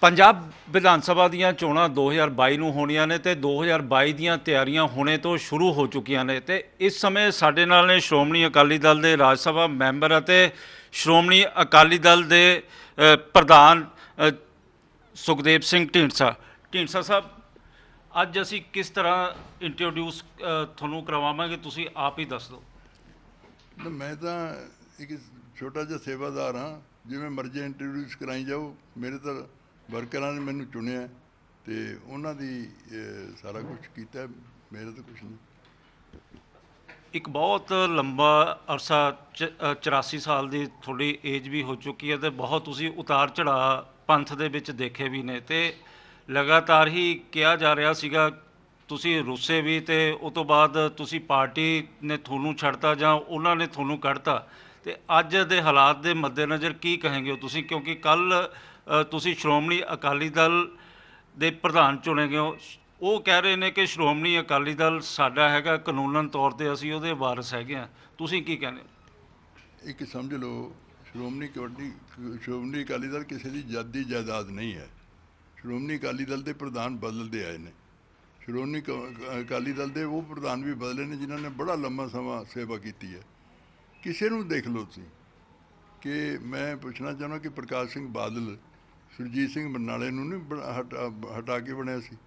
ਪੰਜਾਬ ਵਿਧਾਨ ਸਭਾ ਦੀਆਂ ਚੋਣਾਂ 2022 ਨੂੰ ਹੋਣੀਆਂ ਨੇ ਤੇ 2022 ਦੀਆਂ ਤਿਆਰੀਆਂ ਹੁਣੇ ਤੋਂ ਸ਼ੁਰੂ ਹੋ ਚੁੱਕੀਆਂ ਨੇ ਤੇ ਇਸ ਸਮੇਂ ਸਾਡੇ ਨਾਲ ਨੇ ਸ਼੍ਰੋਮਣੀ ਅਕਾਲੀ ਦਲ ਦੇ ਰਾਜ ਸਭਾ ਮੈਂਬਰ ਅਤੇ ਸ਼੍ਰੋਮਣੀ ਅਕਾਲੀ ਦਲ ਦੇ ਪ੍ਰਧਾਨ ਸੁਖਦੇਵ ਸਿੰਘ ਢੀਂਡਸਾ ਸਾਹਿਬ, ਅੱਜ ਅਸੀਂ ਕਿਸ ਤਰ੍ਹਾਂ ਇੰਟਰੋਡਿਊਸ ਤੁਹਾਨੂੰ ਕਰਵਾਵਾਂਗੇ, ਤੁਸੀਂ ਆਪ ਹੀ ਦੱਸ ਦਿਓ। मैं तो एक छोटा जिहा सेवादार हाँ, जिवें मर्जी इंट्रोड्यूस कराई जाओ। मेरे तो वर्करां ने मैनूं चुनिया ते उन्हां दी सारा कुछ कीता, मेरे तो कुछ नहीं। ਇੱਕ ਬਹੁਤ ਲੰਬਾ ਅਰਸਾ 84 ਸਾਲ ਦੀ ਤੁਹਾਡੀ ਏਜ ਵੀ ਹੋ ਚੁੱਕੀ ਹੈ ਤੇ ਬਹੁਤ ਤੁਸੀਂ ਉਤਾਰ ਚੜ੍ਹਾਅ ਪੰਥ ਦੇ ਵਿੱਚ ਦੇਖੇ ਵੀ ਨੇ ਤੇ ਲਗਾਤਾਰ ਹੀ ਕਿਹਾ ਜਾ ਰਿਹਾ ਸੀਗਾ ਤੁਸੀਂ ਰੁੱਸੇ ਵੀ ਤੇ ਉਸ ਤੋਂ ਬਾਅਦ ਤੁਸੀਂ ਪਾਰਟੀ ਨੇ ਤੁਹਾਨੂੰ ਛੱਡਤਾ ਜਾਂ ਉਹਨਾਂ ਨੇ ਤੁਹਾਨੂੰ ਕੱਢਤਾ ਤੇ ਅੱਜ ਦੇ ਹਾਲਾਤ ਦੇ ਮੱਦੇਨਜ਼ਰ ਕੀ ਕਹਾਂਗੇ ਹੋ ਤੁਸੀਂ, ਕਿਉਂਕਿ ਕੱਲ ਤੁਸੀਂ ਸ਼੍ਰੋਮਣੀ ਅਕਾਲੀ ਦਲ ਦੇ ਪ੍ਰਧਾਨ ਚੁਣੇ ਗਏ ਹੋ। ਉਹ ਕਹਿ ਰਹੇ ਨੇ ਕਿ ਸ਼੍ਰੋਮਣੀ ਅਕਾਲੀ ਦਲ ਸਾਡਾ ਹੈਗਾ, ਕਾਨੂੰਨਨ ਤੌਰ ਤੇ ਅਸੀਂ ਉਹਦੇ ਵਾਰਿਸ ਹੈਗੇ ਆ, ਤੁਸੀਂ ਕੀ ਕਹਿੰਦੇ ਹੋ? एक समझ लो, श्रोमणी अकाली दल किसी की जाती जायदाद नहीं है। श्रोमणी अकाली दल के प्रधान बदलते आए ने। श्रोमणी अकाली दल के वो प्रधान भी बदले ने जिन्होंने बड़ा लंबा समा सेवा की है। किसी को देख लो तुसीं कि मैं पूछना चाहना कि प्रकाश सिंह बादल सुरजीत सिंह बरनाले नूं नहीं हटा के बनया सी।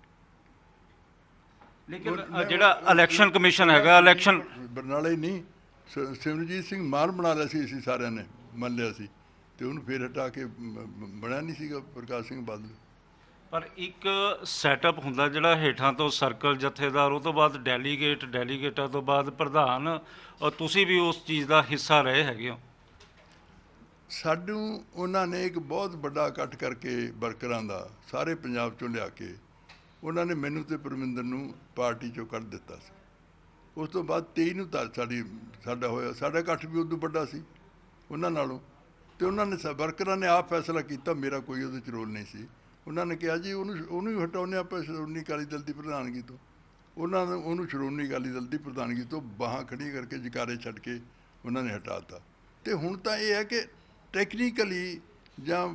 लेकिन ਜਿਹੜਾ ਇਲੈਕਸ਼ਨ ਕਮਿਸ਼ਨ ਹੈਗਾ, ਇਲੈਕਸ਼ਨ ਬਰਨਾਲੇ ਨਹੀਂ, ਸਿਮਰਜੀਤ ਸਿੰਘ ਮਾਨ ਬਣਾ ਲਿਆ ਸੀ, ਅਸੀਂ ਸਾਰਿਆਂ ਨੇ ਮੰਨ ਲਿਆ ਸੀ ਤੇ ਉਹਨੂੰ ਫਿਰ ਹਟਾ ਕੇ ਬਣਿਆ ਨਹੀਂ ਸੀਗਾ ਪ੍ਰਕਾਸ਼ ਸਿੰਘ ਬਾਦਲ। ਪਰ ਇੱਕ ਸੈਟਅਪ ਹੁੰਦਾ ਜਿਹੜਾ ਹੇਠਾਂ ਤੋਂ ਸਰਕਲ ਜਥੇਦਾਰ, ਉਹ ਤੋਂ ਬਾਅਦ ਡੈਲੀਗੇਟਾਂ ਤੋਂ ਬਾਅਦ ਪ੍ਰਧਾਨ, ਔਰ ਤੁਸੀਂ ਵੀ ਉਸ ਚੀਜ਼ ਦਾ ਹਿੱਸਾ ਰਹੇ ਹੈਗੇ ਹੋ। ਸਾਨੂੰ ਉਹਨਾਂ ਨੇ ਇੱਕ ਬਹੁਤ ਵੱਡਾ ਇਕੱਠ ਕਰਕੇ ਵਰਕਰਾਂ ਦਾ ਸਾਰੇ ਪੰਜਾਬ ਚੋਂ ਲਿਆ ਕੇ ਉਹਨਾਂ ਨੇ ਮੈਨੂੰ ਤੇ ਪਰਮਿੰਦਰ ਨੂੰ ਪਾਰਟੀ ਚੋਂ ਕੱਢ ਦਿੱਤਾ ਸੀ। ਉਸ ਤੋਂ ਬਾਅਦ 23 ਨੂੰ ਤਾਂ ਸਾਡਾ ਹੋਇਆ, ਸਾਡਾ ਇਕੱਠ ਵੀ ਉਦੋਂ ਵੱਡਾ ਸੀ ਉਹਨਾਂ ਨਾਲੋਂ ਤੇ ਉਹਨਾਂ ਨੇ ਵਰਕਰਾਂ ਨੇ ਆਪ ਫੈਸਲਾ ਕੀਤਾ, ਮੇਰਾ ਕੋਈ ਉਹਦੇ 'ਚ ਰੋਲ ਨਹੀਂ ਸੀ। ਉਹਨਾਂ ਨੇ ਕਿਹਾ ਜੀ ਉਹਨੂੰ ਹੀ ਹਟਾਉਂਦੇ ਆਪਾਂ ਸ਼੍ਰੋਮਣੀ ਅਕਾਲੀ ਦਲ ਦੀ ਪ੍ਰਧਾਨਗੀ ਤੋਂ। ਉਹਨਾਂ ਨੇ ਉਹਨੂੰ ਸ਼੍ਰੋਮਣੀ ਅਕਾਲੀ ਦਲ ਦੀ ਪ੍ਰਧਾਨਗੀ ਤੋਂ ਬਾਹਾਂ ਖੜੀਆਂ ਕਰਕੇ ਜਕਾਰੇ ਛੱਡ ਕੇ ਉਹਨਾਂ ਨੇ ਹਟਾ ਦਿੱਤਾ। ਤੇ ਹੁਣ ਤਾਂ ਇਹ ਹੈ ਕਿ ਟੈਕਨੀਕਲੀ ਜਾਂ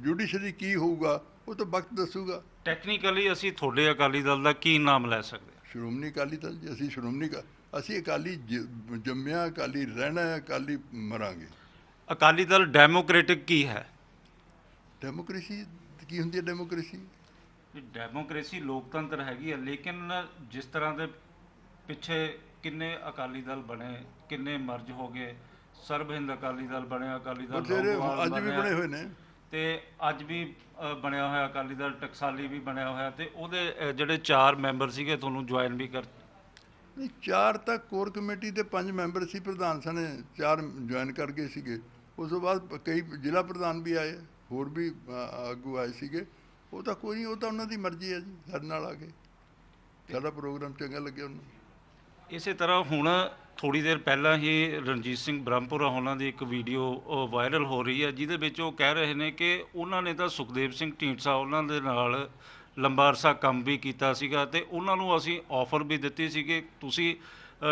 ਜੁਡੀਸ਼ਰੀ ਕੀ ਹੋਊਗਾ ਉਹ ਤਾਂ ਵਕਤ ਦੱਸੂਗਾ। ਟੈਕਨੀਕਲੀ ਅਸੀਂ ਤੁਹਾਡੇ ਅਕਾਲੀ ਦਲ ਦਾ ਕੀ ਨਾਮ ਲੈ ਸਕਦੇ ਹਾਂ? ਸ਼੍ਰੋਮਣੀ ਅਕਾਲੀ ਦਲ ਜੀ, ਅਸੀਂ ਅਕਾਲੀ ਜੰਮਿਆ, ਅਕਾਲੀ ਰਹਿਣਾ ਹੈ, ਅਕਾਲੀ ਮਰਾਂਗੇ। ਅਕਾਲੀ ਦਲ ਡੈਮੋਕ੍ਰੈਟਿਕ ਕੀ ਹੈ? ਡੈਮੋਕ੍ਰੇਸੀ ਕੀ ਹੁੰਦੀ ਹੈ? ਡੈਮੋਕ੍ਰੇਸੀ ਲੋਕਤੰਤਰ ਹੈਗੀ ਹੈ, ਲੇਕਿਨ ਜਿਸ ਤਰ੍ਹਾਂ ਦੇ ਪਿੱਛੇ ਕਿੰਨੇ ਅਕਾਲੀ ਦਲ ਬਣੇ, ਕਿੰਨੇ ਮਰਜ ਹੋ ਗਏ, ਸਰਬ ਹਿੰਦ ਅਕਾਲੀ ਦਲ ਬਣਿਆ, ਅਕਾਲੀ ਦਲ ਅੱਜ ਵੀ ਬਣੇ ਹੋਏ ਨੇ ਤੇ ਅੱਜ ਵੀ ਬਣਿਆ ਹੋਇਆ ਅਕਾਲੀ ਦਲ ਟਕਸਾਲੀ ਵੀ ਬਣਿਆ ਹੋਇਆ ਤੇ ਉਹਦੇ ਜਿਹੜੇ 4 ਮੈਂਬਰ ਸੀਗੇ ਤੁਹਾਨੂੰ ਜੁਆਇਨ ਵੀ ਕਰ ਨਹੀਂ। 4 ਤਾਂ ਕੋਰ ਕਮੇਟੀ ਦੇ 5 ਮੈਂਬਰ ਸੀ, ਪ੍ਰਧਾਨ ਸਣੇ 4 ਜੁਆਇਨ ਕਰ ਗਏ ਸੀਗੇ। ਉਸ ਤੋਂ ਬਾਅਦ ਕਈ ਜ਼ਿਲ੍ਹਾ ਪ੍ਰਧਾਨ ਵੀ ਆਏ, ਹੋਰ ਵੀ ਆਗੂ ਆਏ ਸੀਗੇ। ਉਹ ਤਾਂ ਕੋਈ ਨਹੀਂ, ਉਹ ਤਾਂ ਉਹਨਾਂ ਦੀ ਮਰਜ਼ੀ ਹੈ ਜੀ, ਸਾਡੇ ਨਾਲ ਆ ਗਏ, ਸਾਡਾ ਪ੍ਰੋਗਰਾਮ ਚੰਗਾ ਲੱਗਿਆ ਉਹਨੂੰ। ਇਸੇ ਤਰ੍ਹਾਂ ਹੁਣ ਥੋੜ੍ਹੀ ਦੇਰ ਪਹਿਲਾਂ ਹੀ ਰਣਜੀਤ ਸਿੰਘ ਬ੍ਰਹਮਪੁਰਾ ਉਹਨਾਂ ਦੀ ਇੱਕ ਵੀਡੀਓ ਵਾਇਰਲ ਹੋ ਰਹੀ ਹੈ, ਜਿਹਦੇ ਵਿੱਚ ਉਹ ਕਹਿ ਰਹੇ ਨੇ ਕਿ ਉਹਨਾਂ ਨੇ ਤਾਂ ਸੁਖਦੇਵ ਸਿੰਘ ਢੀਂਡਸਾ ਉਹਨਾਂ ਦੇ ਨਾਲ ਲੰਬਾ ਅਰਸਾ ਕੰਮ ਵੀ ਕੀਤਾ ਸੀਗਾ ਤੇ ਉਹਨਾਂ ਨੂੰ ਅਸੀਂ ਆਫਰ ਵੀ ਦਿੱਤੀ ਸੀ ਕਿ ਤੁਸੀਂ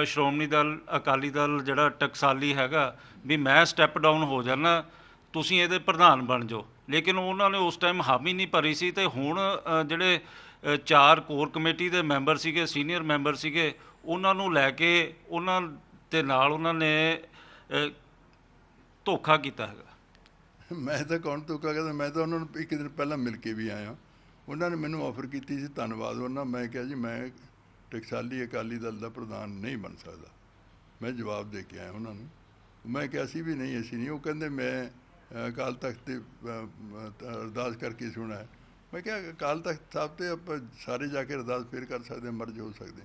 ਸ਼੍ਰੋਮਣੀ ਦਲ ਅਕਾਲੀ ਦਲ ਜਿਹੜਾ ਟਕਸਾਲੀ ਹੈਗਾ ਵੀ ਮੈਂ ਸਟੈਪ ਡਾਊਨ ਹੋ ਜਾਣਾ, ਤੁਸੀਂ ਇਹਦੇ ਪ੍ਰਧਾਨ ਬਣ ਜਾਓ। ਲੇਕਿਨ ਉਹਨਾਂ ਨੇ ਉਸ ਟਾਈਮ ਹਾਮੀ ਨਹੀਂ ਭਰੀ ਸੀ ਤੇ ਹੁਣ ਜਿਹੜੇ 4 ਕੋਰ ਕਮੇਟੀ ਦੇ ਮੈਂਬਰ ਸੀਗੇ, ਸੀਨੀਅਰ ਮੈਂਬਰ ਸੀਗੇ, ਉਹਨਾਂ ਨੂੰ ਲੈ ਕੇ ਉਹਨਾਂ ਦੇ ਨਾਲ ਉਹਨਾਂ ਨੇ ਧੋਖਾ ਕੀਤਾ ਹੈਗਾ। ਮੈਂ ਤਾਂ ਕੌਣ ਧੋਖਾ ਕਰਦਾ? ਮੈਂ ਤਾਂ ਉਹਨਾਂ ਨੂੰ ਇੱਕ ਦਿਨ ਪਹਿਲਾਂ ਮਿਲ ਕੇ ਵੀ ਆਇਆ। ਉਹਨਾਂ ਨੇ ਮੈਨੂੰ ਆਫਰ ਕੀਤੀ ਸੀ, ਧੰਨਵਾਦ ਉਹਨਾਂ। ਮੈਂ ਕਿਹਾ ਜੀ ਮੈਂ ਟਕਸਾਲੀ ਅਕਾਲੀ ਦਲ ਦਾ ਪ੍ਰਧਾਨ ਨਹੀਂ ਬਣ ਸਕਦਾ। ਮੈਂ ਜਵਾਬ ਦੇ ਕੇ ਆਇਆ ਉਹਨਾਂ ਨੂੰ। ਮੈਂ ਕਿਹਾ ਸੀ ਵੀ ਨਹੀਂ, ਅਸੀਂ ਨਹੀਂ। ਉਹ ਕਹਿੰਦੇ ਮੈਂ ਅਕਾਲ ਤਖਤ 'ਤੇ ਅਰਦਾਸ ਕਰਕੇ ਸੁਣਾ ਹੈ। ਮੈਂ ਕਿਹਾ ਅਕਾਲ ਤਖਤ ਸਾਹਿਬ 'ਤੇ ਆਪਾਂ ਸਾਰੇ ਜਾ ਕੇ ਅਰਦਾਸ ਫਿਰ ਕਰ ਸਕਦੇ, ਮਰਜ਼ ਹੋ ਸਕਦੇ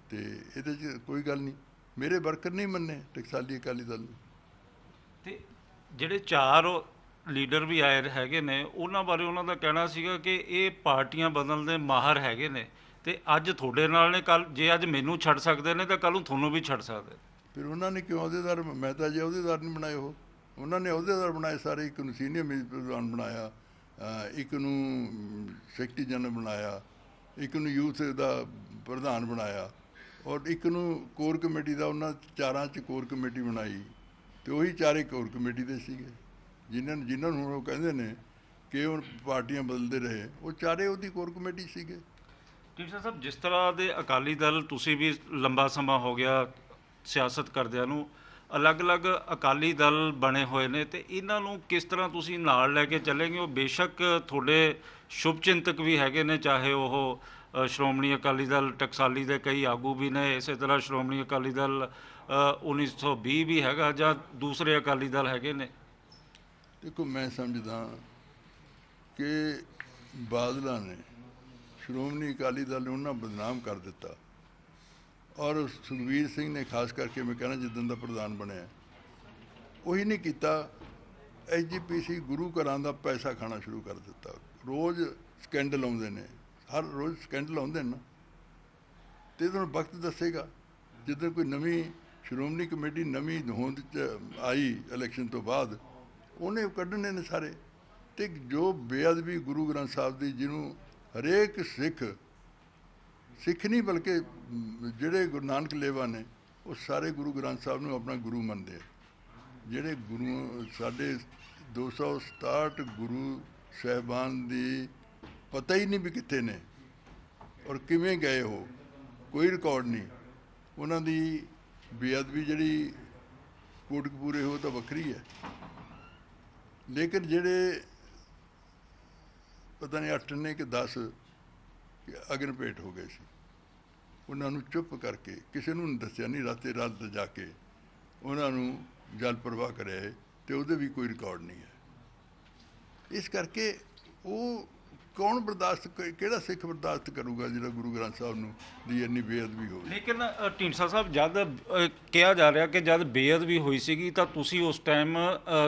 ਤੇ ਇਹਦੇ 'ਚ ਕੋਈ ਗੱਲ ਨਹੀਂ। ਮੇਰੇ ਵਰਕਰ ਨਹੀਂ ਮੰਨੇ ਟਕਸਾਲੀ ਅਕਾਲੀ ਦਲ ਨੂੰ। ਤੇ ਜਿਹੜੇ 4 ਲੀਡਰ ਵੀ ਆਏ ਹੈਗੇ ਨੇ, ਉਹਨਾਂ ਬਾਰੇ ਉਹਨਾਂ ਦਾ ਕਹਿਣਾ ਸੀਗਾ ਕਿ ਇਹ ਪਾਰਟੀਆਂ ਬਦਲਣ ਦੇ ਮਾਹਰ ਹੈਗੇ ਨੇ ਤੇ ਅੱਜ ਤੁਹਾਡੇ ਨਾਲ ਨੇ, ਕੱਲ ਜੇ ਅੱਜ ਮੈਨੂੰ ਛੱਡ ਸਕਦੇ ਨੇ ਤਾਂ ਕੱਲ੍ਹ ਨੂੰ ਤੁਹਾਨੂੰ ਵੀ ਛੱਡ ਸਕਦੇ। ਫਿਰ ਉਹਨਾਂ ਨੇ ਕਿਉਂ ਅਹੁਦੇਦਾਰ? ਮੈਂ ਤਾਂ ਜੇ ਅਹੁਦੇਦਾਰ ਨਹੀਂ ਬਣਾਏ, ਉਹਨਾਂ ਨੇ ਅਹੁਦੇਦਾਰ ਬਣਾਏ ਸਾਰੇ। ਇੱਕ ਨੂੰ ਸੀਨੀਅਰ ਪ੍ਰਧਾਨ ਬਣਾਇਆ, ਇੱਕ ਨੂੰ ਸੈਕਟਰੀ ਜਨਰਲ ਬਣਾਇਆ, ਇੱਕ ਨੂੰ ਯੂਥ ਦਾ ਪ੍ਰਧਾਨ ਬਣਾਇਆ ਔਰ ਇੱਕ ਨੂੰ ਕੋਰ ਕਮੇਟੀ ਦਾ, ਉਹਨਾਂ 4 'ਚ ਕੋਰ ਕਮੇਟੀ ਬਣਾਈ ਤੇ ਉਹੀ 4 ਕੋਰ ਕਮੇਟੀ ਦੇ ਸੀਗੇ ਜਿਨ੍ਹਾਂ ਨੂੰ ਉਹ ਕਹਿੰਦੇ ਨੇ ਕਿ ਉਹ ਪਾਰਟੀਆਂ ਬਦਲਦੇ ਰਹੇ, ਉਹ ਚਾਰੇ ਉਹਦੀ ਕੋਰ ਕਮੇਟੀ ਸੀਗੇ। ਢੀਂਡਸਾ ਸਾਹਿਬ, ਜਿਸ ਤਰ੍ਹਾਂ ਦੇ ਅਕਾਲੀ ਦਲ, ਤੁਸੀਂ ਵੀ ਲੰਬਾ ਸਮਾਂ ਹੋ ਗਿਆ ਸਿਆਸਤ ਕਰਦਿਆਂ ਨੂੰ, ਅਲੱਗ-ਅਲੱਗ ਅਕਾਲੀ ਦਲ ਬਣੇ ਹੋਏ ਨੇ, ਤੇ ਇਹਨਾਂ ਨੂੰ ਕਿਸ ਤਰ੍ਹਾਂ ਤੁਸੀਂ ਨਾਲ ਲੈ ਕੇ ਚੱਲੇਂਗੇ? ਉਹ ਬੇਸ਼ੱਕ ਤੁਹਾਡੇ ਸ਼ੁਭ ਚਿੰਤਕ ਵੀ ਹੈਗੇ ਨੇ, ਚਾਹੇ ਉਹ ਸ਼੍ਰੋਮਣੀ ਅਕਾਲੀ ਦਲ ਟਕਸਾਲੀ ਦੇ ਕਈ ਆਗੂ ਵੀ ਨੇ, ਇਸੇ ਤਰ੍ਹਾਂ ਸ਼੍ਰੋਮਣੀ ਅਕਾਲੀ ਦਲ 1920 ਵੀ ਹੈਗਾ, ਜਾਂ ਦੂਸਰੇ ਅਕਾਲੀ ਦਲ ਹੈਗੇ ਨੇ। ਦੇਖੋ, ਮੈਂ ਸਮਝਦਾ ਕਿ ਬਾਦਲਾਂ ਨੇ ਸ਼੍ਰੋਮਣੀ ਅਕਾਲੀ ਦਲ ਨੂੰ ਉਹਨਾਂ ਬਦਨਾਮ ਕਰ ਦਿੱਤਾ, ਔਰ ਸੁਖਬੀਰ ਸਿੰਘ ਨੇ ਖਾਸ ਕਰਕੇ, ਮੈਂ ਕਹਿਣਾ ਜਿੱਦਣ ਦਾ ਪ੍ਰਧਾਨ ਬਣਿਆ, ਉਹੀ ਨਹੀਂ ਕੀਤਾ। ਐਸਜੀਪੀਸੀ ਗੁਰੂ ਘਰਾਂ ਦਾ ਪੈਸਾ ਖਾਣਾ ਸ਼ੁਰੂ ਕਰ ਦਿੱਤਾ। ਰੋਜ਼ ਸਕੈਂਡਲ ਆਉਂਦੇ ਨੇ, ਹਰ ਰੋਜ਼ ਸਕੈਂਡਲ ਆਉਂਦੇ ਨੇ ਨਾ, ਅਤੇ ਤੁਹਾਨੂੰ ਵਕਤ ਦੱਸੇਗਾ। ਜਿੱਦਾਂ ਕੋਈ ਨਵੀਂ ਸ਼੍ਰੋਮਣੀ ਕਮੇਟੀ ਨਵੀਂ ਹੋਂਦ 'ਚ ਆਈ ਇਲੈਕਸ਼ਨ ਤੋਂ ਬਾਅਦ, ਉਹਨੇ ਕੱਢਣੇ ਨੇ ਸਾਰੇ। ਅਤੇ ਜੋ ਬੇਅਦਬੀ ਗੁਰੂ ਗ੍ਰੰਥ ਸਾਹਿਬ ਦੀ, ਜਿਹਨੂੰ ਹਰੇਕ ਸਿੱਖ ਨਹੀਂ ਬਲਕਿ ਜਿਹੜੇ ਗੁਰੂ ਨਾਨਕ ਲੇਵਾ ਨੇ, ਉਹ ਸਾਰੇ ਗੁਰੂ ਗ੍ਰੰਥ ਸਾਹਿਬ ਨੂੰ ਆਪਣਾ ਗੁਰੂ ਮੰਨਦੇ ਆ। ਜਿਹੜੇ ਗੁਰੂ ਸਾਡੇ 267 ਗੁਰੂ ਸਾਹਿਬਾਨ ਦੀ ਪਤਾ ਹੀ ਨਹੀਂ ਵੀ ਕਿੱਥੇ ਨੇ ਔਰ ਕਿਵੇਂ ਗਏ, ਉਹ ਕੋਈ ਰਿਕਾਰਡ ਨਹੀਂ। ਉਹਨਾਂ ਦੀ ਬੇਅਦਬੀ ਜਿਹੜੀ ਕੋਟਕਪੂਰੇ ਹੋ ਤਾਂ ਵੱਖਰੀ ਹੈ, ਲੇਕਿਨ ਜਿਹੜੇ ਪਤਾ ਨਹੀਂ 8 ਨੇ ਕਿ 10 ਅਗਨ ਭੇਟ ਹੋ ਗਏ ਸੀ, ਉਹਨਾਂ ਨੂੰ ਚੁੱਪ ਕਰਕੇ, ਕਿਸੇ ਨੂੰ ਦੱਸਿਆ ਨਹੀਂ, ਰਾਤੇ ਰਾਤ ਜਾ ਕੇ ਉਹਨਾਂ ਨੂੰ ਜਲ ਪ੍ਰਵਾਹ ਕਰਿਆ ਹੈ, ਅਤੇ ਉਹਦੇ ਵੀ ਕੋਈ ਰਿਕਾਰਡ ਨਹੀਂ ਹੈ। ਇਸ ਕਰਕੇ ਉਹ ਕੌਣ ਬਰਦਾਸ਼ਤ, ਕਿਹੜਾ ਸਿੱਖ ਬਰਦਾਸ਼ਤ ਕਰੂਗਾ ਜਿਹੜਾ ਗੁਰੂ ਗ੍ਰੰਥ ਸਾਹਿਬ ਨੂੰ ਦੀ ਇੰਨੀ ਬੇਅਦਬੀ ਹੋਵੇ? ਲੇਕਿਨ ਢੀਂਡਸਾ ਸਾਹਿਬ, ਜਦ ਕਿਹਾ ਜਾ ਰਿਹਾ ਕਿ ਜਦ ਬੇਅਦਬੀ ਹੋਈ ਸੀਗੀ ਤਾਂ ਤੁਸੀਂ ਉਸ ਟਾਈਮ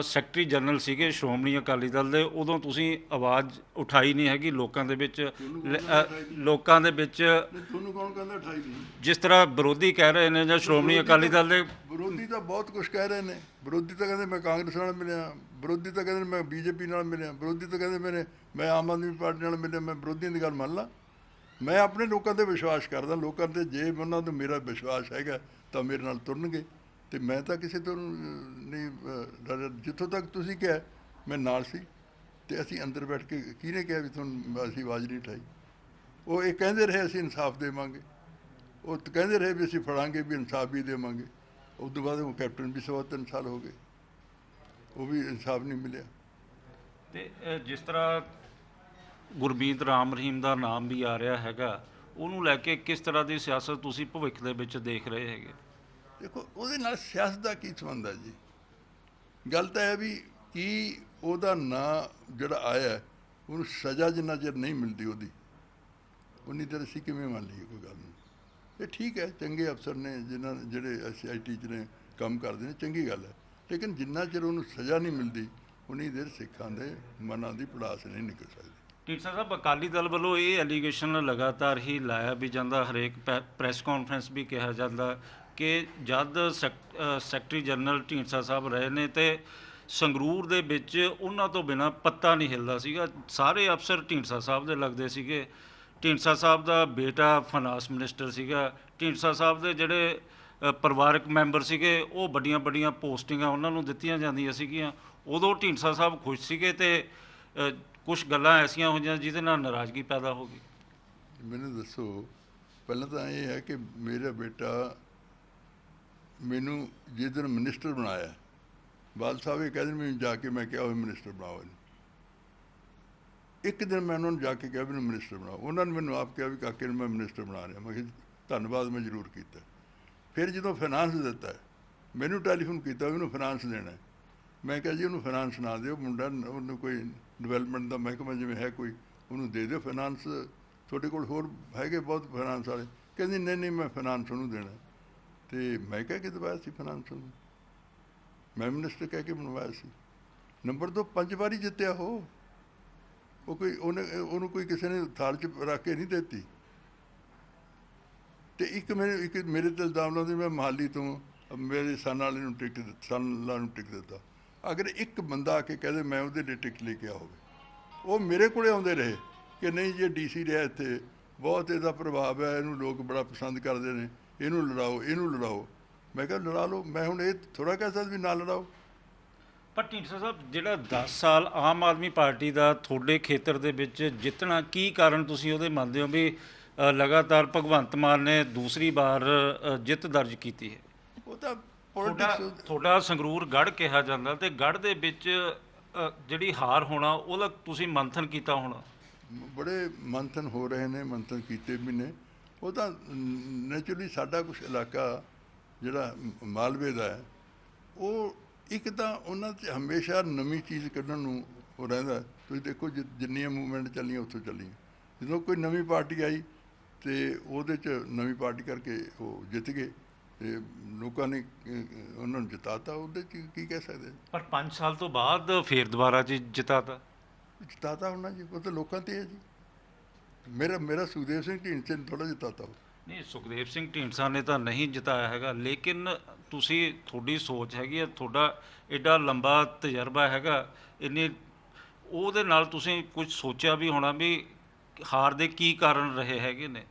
ਸੈਕਟਰੀ ਜਨਰਲ ਸੀਗੇ ਸ਼੍ਰੋਮਣੀ ਅਕਾਲੀ ਦਲ ਦੇ, ਉਦੋਂ ਤੁਸੀਂ ਆਵਾਜ਼ ਉਠਾਈ ਨਹੀਂ ਹੈਗੀ ਲੋਕਾਂ ਦੇ ਵਿੱਚ। ਤੁਹਾਨੂੰ ਕੌਣ ਕਹਿੰਦਾ ਉਠਾਈ ਨਹੀਂ? ਜਿਸ ਤਰ੍ਹਾਂ ਵਿਰੋਧੀ ਕਹਿ ਰਹੇ ਨੇ, ਜਾਂ ਸ਼੍ਰੋਮਣੀ ਅਕਾਲੀ ਦਲ ਦੇ ਵਿਰੋਧੀ ਤਾਂ ਬਹੁਤ ਕੁਝ ਕਹਿ ਰਹੇ ਨੇ। ਵਿਰੋਧੀ ਤਾਂ ਕਹਿੰਦੇ ਮੈਂ ਕਾਂਗਰਸ ਨਾਲ ਮਿਲਿਆ, ਵਿਰੋਧੀ ਤਾਂ ਕਹਿੰਦੇ ਮੈਂ ਬੀਜੇਪੀ ਨਾਲ ਮਿਲਿਆ, ਵਿਰੋਧੀ ਤਾਂ ਕਹਿੰਦੇ ਮੈਂ ਆਮ ਆਦਮੀ ਪਾਰਟੀ ਨਾਲ ਮਿਲਿਆ। ਮੈਂ ਵਿਰੋਧੀਆਂ ਦੀ ਗੱਲ ਮੰਨ ਲਾ, ਮੈਂ ਆਪਣੇ ਲੋਕਾਂ 'ਤੇ ਵਿਸ਼ਵਾਸ ਕਰਦਾ। ਲੋਕਾਂ 'ਤੇ ਜੇ ਉਹਨਾਂ ਤੋਂ ਮੇਰਾ ਵਿਸ਼ਵਾਸ ਹੈਗਾ ਤਾਂ ਮੇਰੇ ਨਾਲ ਤੁਰਨਗੇ, ਅਤੇ ਮੈਂ ਤਾਂ ਕਿਸੇ ਤੋਂ ਨਹੀਂ ਡਰਿਆ। ਜਿੱਥੋਂ ਤੱਕ ਤੁਸੀਂ ਕਿਹਾ, ਮੈਂ ਨਾਲ ਸੀ, ਅਤੇ ਅਸੀਂ ਅੰਦਰ ਬੈਠ ਕੇ, ਕਿਹਨੇ ਕਿਹਾ ਵੀ ਤੁਹਾਨੂੰ ਅਸੀਂ ਆਵਾਜ਼ ਨਹੀਂ ਉਠਾਈ? ਉਹ ਇਹ ਕਹਿੰਦੇ ਰਹੇ ਅਸੀਂ ਇਨਸਾਫ ਦੇਵਾਂਗੇ, ਉਹ ਕਹਿੰਦੇ ਰਹੇ ਵੀ ਅਸੀਂ ਫੜਾਂਗੇ ਵੀ ਇਨਸਾਫ ਵੀ ਦੇਵਾਂਗੇ। ਉਸ ਤੋਂ ਬਾਅਦ ਉਹ ਕੈਪਟਨ ਵੀ 3 ਸਾਲ ਹੋ ਗਏ, ਉਹ ਵੀ ਇਨਸਾਫ ਨਹੀਂ ਮਿਲਿਆ। ਤੇ ਜਿਸ ਤਰ੍ਹਾਂ ਗੁਰਮੀਤ ਰਾਮ ਰਹੀਮ ਦਾ ਨਾਮ ਵੀ ਆ ਰਿਹਾ ਹੈਗਾ, ਉਹਨੂੰ ਲੈ ਕੇ ਕਿਸ ਤਰ੍ਹਾਂ ਦੀ ਸਿਆਸਤ ਤੁਸੀਂ ਭਵਿੱਖ ਦੇ ਵਿੱਚ ਦੇਖ ਰਹੇ ਹੈਗੇ? ਦੇਖੋ, ਉਹਦੇ ਨਾਲ ਸਿਆਸਤ ਦਾ ਕੀ ਸੰਬੰਧ ਹੈ ਜੀ? ਗੱਲ ਤਾਂ ਇਹ ਵੀ ਕੀ ਉਹਦਾ ਨਾਂ ਜਿਹੜਾ ਆਇਆ, ਉਹਨੂੰ ਸਜ਼ਾ ਜਿੰਨਾ ਚਿਰ ਨਹੀਂ ਮਿਲਦੀ ਉਹਦੀ, ਉਨੀ ਦੇਰ ਅਸੀਂ ਕਿਵੇਂ ਮੰਨ ਲਈਏ ਕੋਈ ਗੱਲ ਨਹੀਂ? ਇਹ ਠੀਕ ਹੈ, ਚੰਗੇ ਅਫਸਰ ਨੇ ਜਿਹੜੇ SIT 'ਚ ਨੇ ਕੰਮ ਕਰਦੇ ਨੇ, ਚੰਗੀ ਗੱਲ ਹੈ, ਲੇਕਿਨ ਜਿੰਨਾ ਚਿਰ ਉਹਨੂੰ ਸਜ਼ਾ ਨਹੀਂ ਮਿਲਦੀ, ਉਨੀ ਦੇਰ ਸਿੱਖਾਂ ਦੇ ਮਨਾਂ ਦੀ ਪੜਾਸ ਨਹੀਂ ਨਿਕਲ ਸਕਦੀ। ਢੀਂਡਸਾ ਸਾਹਿਬ, ਅਕਾਲੀ ਦਲ ਵੱਲੋਂ ਇਹ ਐਲੀਗੇਸ਼ਨ ਲਗਾਤਾਰ ਹੀ ਲਾਇਆ ਵੀ ਜਾਂਦਾ, ਹਰੇਕ ਪ੍ਰੈਸ ਕਾਨਫਰੰਸ ਵੀ ਕਿਹਾ ਜਾਂਦਾ ਕਿ ਜਦ ਸੈਕਟਰੀ ਜਨਰਲ ਢੀਂਡਸਾ ਸਾਹਿਬ ਰਹੇ ਨੇ, ਤੇ ਸੰਗਰੂਰ ਦੇ ਵਿੱਚ ਉਹਨਾਂ ਤੋਂ ਬਿਨਾਂ ਪੱਤਾ ਨਹੀਂ ਹਿੱਲਦਾ ਸੀਗਾ। ਸਾਰੇ ਅਫਸਰ ਢੀਂਡਸਾ ਸਾਹਿਬ ਦੇ ਲੱਗਦੇ ਸੀਗੇ। ਢੀਂਡਸਾ ਸਾਹਿਬ ਦਾ ਬੇਟਾ ਫਾਈਨਾਂਸ ਮਿਨਿਸਟਰ ਸੀਗਾ। ਢੀਂਡਸਾ ਸਾਹਿਬ ਦੇ ਜਿਹੜੇ ਪਰਿਵਾਰਕ ਮੈਂਬਰ ਸੀਗੇ, ਉਹ ਵੱਡੀਆਂ ਵੱਡੀਆਂ ਪੋਸਟਿੰਗਾਂ ਉਹਨਾਂ ਨੂੰ ਦਿੱਤੀਆਂ ਜਾਂਦੀਆਂ ਸੀਗੀਆਂ। ਉਦੋਂ ਢੀਂਡਸਾ ਸਾਹਿਬ ਖੁਸ਼ ਸੀਗੇ, ਅਤੇ ਕੁਛ ਗੱਲਾਂ ਐਸੀਆਂ ਹੋਈਆਂ ਜਿਹਦੇ ਨਾਲ ਨਾਰਾਜ਼ਗੀ ਪੈਦਾ ਹੋ ਗਈ। ਮੈਨੂੰ ਦੱਸੋ, ਪਹਿਲਾਂ ਤਾਂ ਇਹ ਹੈ ਕਿ ਮੇਰਾ ਬੇਟਾ ਮੈਨੂੰ ਜਿਸ ਦਿਨ ਮਿਨਿਸਟਰ ਬਣਾਇਆ, ਬਾਦਲ ਸਾਹਿਬ ਇਹ ਕਹਿੰਦੇ ਮੈਨੂੰ ਜਾ ਕੇ, ਮੈਂ ਕਿਹਾ ਉਹ ਮਿਨਿਸਟਰ ਬਣਾਓ ਇਹਨੂੰ। ਇੱਕ ਦਿਨ ਮੈਂ ਉਹਨਾਂ ਨੂੰ ਜਾ ਕੇ ਕਿਹਾ ਵੀ ਇਹਨੂੰ ਮਿਨਿਸਟਰ ਬਣਾਓ। ਉਹਨਾਂ ਨੇ ਮੈਨੂੰ ਆਪ ਕਿਹਾ ਵੀ ਕਾਕੇ ਨੂੰ ਮੈਂ ਮਿਨਿਸਟਰ ਬਣਾ ਰਿਹਾ। ਮੈਂ ਕਿਹਾ ਧੰਨਵਾਦ, ਮੈਂ ਜ਼ਰੂਰ ਕੀਤਾ। ਫਿਰ ਜਦੋਂ ਫਾਈਨਾਂਸ ਦਿੱਤਾ, ਮੈਨੂੰ ਟੈਲੀਫੋਨ ਕੀਤਾ ਵੀ ਉਹਨੂੰ ਫਾਈਨਾਂਸ ਦੇਣਾ। ਮੈਂ ਕਿਹਾ ਜੀ ਉਹਨੂੰ ਫਾਈਨਾਂਸ ਨਾ ਦਿਓ, ਮੁੰਡਾ, ਉਹਨੂੰ ਕੋਈ ਡਿਵੈਲਪਮੈਂਟ ਦਾ ਮਹਿਕਮਾ ਜਿਵੇਂ ਹੈ ਕੋਈ, ਉਹਨੂੰ ਦੇ ਦਿਓ ਫਾਈਨਾਂਸ, ਤੁਹਾਡੇ ਕੋਲ ਹੋਰ ਹੈਗੇ ਬਹੁਤ ਫਾਈਨਾਂਸ ਵਾਲੇ। ਕਹਿੰਦੀ ਨਹੀਂ ਮੈਂ ਫਾਈਨਾਂਸ ਉਹਨੂੰ ਦੇਣਾ। ਅਤੇ ਮੈਂ ਕਹਿ ਕੇ ਦਵਾਇਆ ਸੀ ਫਾਈਨਾਂਸ ਉਹਨੂੰ, ਮੈਂ ਮਿਨਿਸਟਰ ਕਹਿ ਕੇ ਬਣਵਾਇਆ ਸੀ। ਨੰਬਰ 2, 5 ਵਾਰੀ ਜਿੱਤਿਆ ਉਹ ਕੋਈ ਉਹਨੂੰ ਕੋਈ ਕਿਸੇ ਨੇ ਥਾਲ 'ਚ ਰੱਖ ਕੇ ਨਹੀਂ ਦਿੱਤੀ। ਅਤੇ ਇੱਕ ਮੇਰੇ 'ਤੇ ਇਲਜ਼ਾਮ ਲਾਉਂਦੇ, ਮੈਂ ਮੋਹਾਲੀ ਤੋਂ ਮੇਰੇ ਸਨ ਵਾਲੇ ਨੂੰ ਟਿਕਟ ਦਿੱਤਾ। ਅਗਰ ਇੱਕ ਬੰਦਾ ਆ ਕੇ ਕਹਦੇ ਮੈਂ ਉਹਦੇ ਲਈ ਟਿਕਟ ਲੈ ਕੇ ਆ ਹੋਵੇ, ਉਹ ਮੇਰੇ ਕੋਲ ਆਉਂਦੇ ਰਹੇ ਕਿ ਨਹੀਂ ਜੇ DC ਰਿਹਾ ਇੱਥੇ, ਬਹੁਤ ਇਹਦਾ ਪ੍ਰਭਾਵ ਹੈ, ਇਹਨੂੰ ਲੋਕ ਬੜਾ ਪਸੰਦ ਕਰਦੇ ਨੇ, ਇਹਨੂੰ ਲੜਾਓ। ਮੈਂ ਕਿਹਾ ਲੜਾ ਲਓ, ਮੈਂ ਹੁਣ ਇਹ ਥੋੜ੍ਹਾ ਕਹਿ ਸਕਦਾ ਵੀ ਨਾ ਲੜਾਓ। ਪਰ ਢੀਂਡਸਾ ਸਾਹਿਬ, ਜਿਹੜਾ 10 ਸਾਲ ਆਮ ਆਦਮੀ ਪਾਰਟੀ ਦਾ ਤੁਹਾਡੇ ਖੇਤਰ ਦੇ ਵਿੱਚ ਜਿੱਤਣਾ, ਕੀ ਕਾਰਨ ਤੁਸੀਂ ਉਹਦੇ ਮੰਨਦੇ ਹੋ ਵੀ ਲਗਾਤਾਰ ਭਗਵੰਤ ਮਾਨ ਨੇ ਦੂਸਰੀ ਵਾਰ ਜਿੱਤ ਦਰਜ ਕੀਤੀ ਹੈ? ਉਹ ਤਾਂ ਤੁਹਾਡਾ ਪੋਲਿਟਿਕਸ ਤੁਹਾਡਾ ਸੰਗਰੂਰ ਗੜ੍ਹ ਕਿਹਾ ਜਾਂਦਾ, ਤੇ ਗੜ੍ਹ ਦੇ ਵਿੱਚ ਜਿਹੜੀ ਹਾਰ ਹੋਣਾ ਉਹਦਾ ਤੁਸੀਂ ਮੰਥਨ ਕੀਤਾ ਹੋਣਾ। ਬੜੇ ਮੰਥਨ ਹੋ ਰਹੇ ਨੇ, ਮੰਥਨ ਕੀਤੇ ਵੀ ਨੇ। ਉਹ ਤਾਂ ਨੈਚੁਰਲੀ ਸਾਡਾ ਕੁਛ ਇਲਾਕਾ ਜਿਹੜਾ ਮਾਲਵੇ ਦਾ ਹੈ, ਉਹ ਇੱਕ ਤਾਂ ਉਹਨਾਂ 'ਚ ਹਮੇਸ਼ਾ ਨਵੀਂ ਚੀਜ਼ ਕੱਢਣ ਨੂੰ ਉਹ ਰਹਿੰਦਾ। ਤੁਸੀਂ ਦੇਖੋ ਜਿੰਨੀਆਂ ਮੂਵਮੈਂਟ ਚੱਲੀਆਂ ਉੱਥੋਂ ਚੱਲੀਆਂ, ਜਦੋਂ ਕੋਈ ਨਵੀਂ ਪਾਰਟੀ ਆਈ ਤੇ ਉਹਦੇ 'ਚ ਨਵੀਂ ਪਾਰਟੀ ਕਰਕੇ ਉਹ ਜਿੱਤ ਗਏ ਤੇ ਲੋਕਾਂ ਨੇ ਉਹਨਾਂ ਨੂੰ ਜਿਤਾਤਾ। ਉਹਦੇ 'ਚ ਕੀ ਕਹਿ ਸਕਦੇ? ਪਰ 5 ਸਾਲ ਤੋਂ ਬਾਅਦ ਫੇਰ ਦੁਬਾਰਾ ਜੀ ਜਿਤਾਤਾ। ਜਿਤਾਤਾ ਹੋਣਾ ਜੀ, ਉਹ ਤਾਂ ਲੋਕਾਂ ਤੇ ਹੈ ਜੀ। ਮੇਰਾ ਸੁਖਦੇਵ ਸਿੰਘ ਢੀਂਡਸੇ ਨੇ ਥੋੜ੍ਹਾ ਜਿਤਾਤਾ ਉਹ। ਨਹੀਂ, ਸੁਖਦੇਵ ਸਿੰਘ ਢੀਂਡਸਾ ਨੇ ਤਾਂ ਨਹੀਂ ਜਿਤਾਇਆ ਹੈਗਾ, ਲੇਕਿਨ ਤੁਸੀਂ, ਤੁਹਾਡੀ ਸੋਚ ਹੈਗੀ ਹੈ, ਤੁਹਾਡਾ ਐਡਾ ਲੰਬਾ ਤਜਰਬਾ ਹੈਗਾ, ਇੰਨੇ ਉਹਦੇ ਨਾਲ ਤੁਸੀਂ ਕੁਝ ਸੋਚਿਆ ਵੀ ਹੋਣਾ ਵੀ ਹਾਰ ਦੇ ਕੀ ਕਾਰਨ ਰਹੇ ਹੈਗੇ ਨੇ।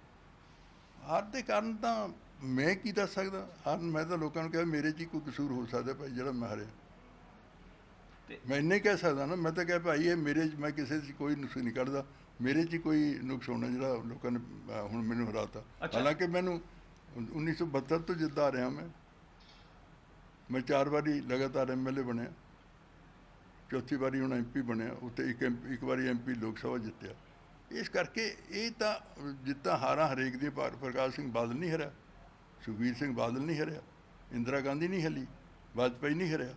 ਹਾਰ ਦੇ ਕਾਰਨ ਤਾਂ ਮੈਂ ਕੀ ਦੱਸ ਸਕਦਾ। ਮੈਂ ਤਾਂ ਲੋਕਾਂ ਨੂੰ ਕਿਹਾ ਮੇਰੇ 'ਚ ਹੀ ਕੋਈ ਕਸੂਰ ਹੋ ਸਕਦਾ ਭਾਈ ਜਿਹੜਾ ਮੈਂ ਹਾਰਿਆ। ਮੈਂ ਇੰਨਾ ਹੀ ਕਹਿ ਸਕਦਾ ਨਾ। ਮੈਂ ਤਾਂ ਕਿਹਾ ਭਾਈ ਇਹ ਮੇਰੇ 'ਚ, ਮੈਂ ਕਿਸੇ 'ਚ ਕੋਈ ਨੁਕਸ ਨਹੀਂ ਕੱਢਦਾ, ਮੇਰੇ 'ਚ ਹੀ ਕੋਈ ਨੁਕਸ ਹੋਣਾ ਜਿਹੜਾ ਲੋਕਾਂ ਨੇ ਹੁਣ ਮੈਨੂੰ ਹਰਾਤਾ। ਹਾਲਾਂਕਿ ਮੈਨੂੰ 1972 ਤੋਂ ਜਿੱਦਾਂ ਆ ਰਿਹਾ ਮੈਂ 4 ਵਾਰੀ ਲਗਾਤਾਰ MLA ਬਣਿਆ, ਚੌਥੀ ਵਾਰੀ ਹੁਣ MP ਬਣਿਆ, ਉੱਤੇ ਇੱਕ ਵਾਰੀ MP ਲੋਕ ਸਭਾ ਜਿੱਤਿਆ। ਇਸ ਕਰਕੇ ਇਹ ਤਾਂ ਜਿੱਤਾਂ ਹਾਰਾਂ ਹਰੇਕ ਦੀਆਂ। ਪ੍ਰਕਾਸ਼ ਸਿੰਘ ਬਾਦਲ ਨਹੀਂ ਹਰਿਆ, ਸੁਖਬੀਰ ਸਿੰਘ ਬਾਦਲ ਨਹੀਂ ਹਰਿਆ, ਇੰਦਰਾ ਗਾਂਧੀ ਨਹੀਂ ਹਲੀ, ਵਾਜਪਾਈ ਨਹੀਂ ਹਰਿਆ।